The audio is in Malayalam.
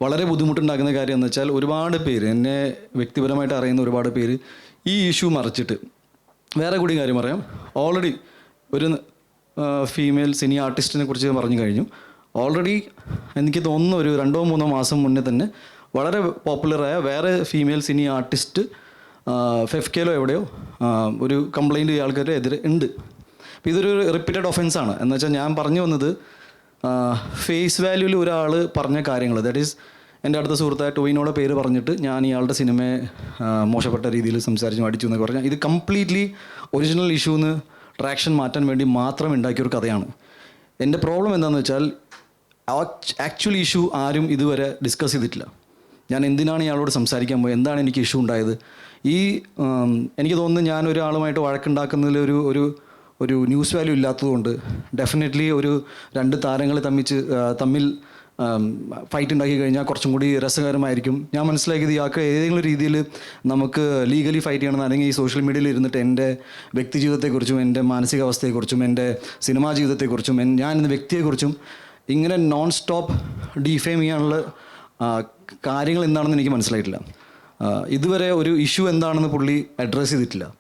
വളരെ ബുദ്ധിമുട്ടുണ്ടാക്കുന്ന കാര്യം എന്ന് വെച്ചാൽ ഒരുപാട് പേര് എന്നെ വ്യക്തിപരമായിട്ട് അറിയുന്ന ഒരുപാട് പേര് ഈ ഇഷ്യൂ മറച്ചിട്ട് വേറെ കൂടി കാര്യം പറയാം. ഓൾറെഡി ഒരു ഫീമെയിൽ സിനി ആർട്ടിസ്റ്റിനെ കുറിച്ച് പറഞ്ഞു കഴിഞ്ഞു. ഓൾറെഡി എനിക്ക് തോന്നുന്നു ഒരു 2-3 മാസം മുന്നേ തന്നെ വളരെ പോപ്പുലറായ വേറെ ഫീമെയിൽ സിനി ആർട്ടിസ്റ്റ് ഫെഫ്കേലോ എവിടെയോ ഒരു കംപ്ലൈൻറ്റ് ആൾക്കാരുടെ എതിരെ ഉണ്ട്. അപ്പോൾ ഇതൊരു റിപ്പീറ്റഡ് ഒഫൻസാണ്. എന്ന് വെച്ചാൽ ഞാൻ പറഞ്ഞു വന്നത് ഫേസ് വാല്യൂവിൽ ഒരാൾ പറഞ്ഞ കാര്യങ്ങൾ, ദാറ്റ് ഈസ് എൻ്റെ അടുത്ത സുഹൃത്തായ ടോയിനോടെ പേര് പറഞ്ഞിട്ട് ഞാൻ ഇയാളുടെ സിനിമയെ മോശപ്പെട്ട രീതിയിൽ സംസാരിച്ചു അടിച്ചു എന്നൊക്കെ പറഞ്ഞാൽ ഇത് കംപ്ലീറ്റ്ലി ഒറിജിനൽ ഇഷ്യൂന്ന് ട്രാക്ഷൻ മാറ്റാൻ വേണ്ടി മാത്രം ഉണ്ടാക്കിയൊരു കഥയാണ്. എൻ്റെ പ്രോബ്ലം എന്താണെന്ന് വെച്ചാൽ ആക്ച്വൽ ഇഷ്യൂ ആരും ഇതുവരെ ഡിസ്കസ് ചെയ്തിട്ടില്ല. ഞാൻ എന്തിനാണ് ഇയാളോട് സംസാരിക്കാൻ പോയത്, എന്താണ് എനിക്ക് ഇഷ്യൂ ഉണ്ടായത്. എനിക്ക് തോന്നുന്നു ഞാൻ ഒരാളുമായിട്ട് വഴക്കുണ്ടാക്കുന്നതിൽ ഒരു ന്യൂസ് വാല്യൂ ഇല്ലാത്തതുകൊണ്ട് ഡെഫിനറ്റ്ലി ഒരു 2 താരങ്ങൾ തമ്മിൽ ഫൈറ്റ് ഉണ്ടാക്കി കഴിഞ്ഞാൽ കുറച്ചും കൂടി രസകരമായിരിക്കും. ഞാൻ മനസ്സിലാക്കിയത് ഇയാൾക്ക് ഏതെങ്കിലും രീതിയിൽ നമുക്ക് ലീഗലി ഫൈറ്റ് ചെയ്യണമെന്ന്, അല്ലെങ്കിൽ ഈ സോഷ്യൽ മീഡിയയിൽ ഇരുന്നിട്ട് എൻ്റെ വ്യക്തി ജീവിതത്തെക്കുറിച്ചും എൻ്റെ മാനസികാവസ്ഥയെക്കുറിച്ചും എൻ്റെ സിനിമാ ജീവിതത്തെക്കുറിച്ചും ഞാൻ എന്ന വ്യക്തിയെക്കുറിച്ചും ഇങ്ങനെ നോൺ സ്റ്റോപ്പ് ഡിഫെയിം ചെയ്യാനുള്ള കാര്യങ്ങൾ എന്താണെന്ന് എനിക്ക് മനസ്സിലായിട്ടില്ല. ഇതുവരെ ഒരു ഇഷ്യൂ എന്താണെന്ന് പുള്ളി അഡ്രസ്സ് ചെയ്തിട്ടില്ല.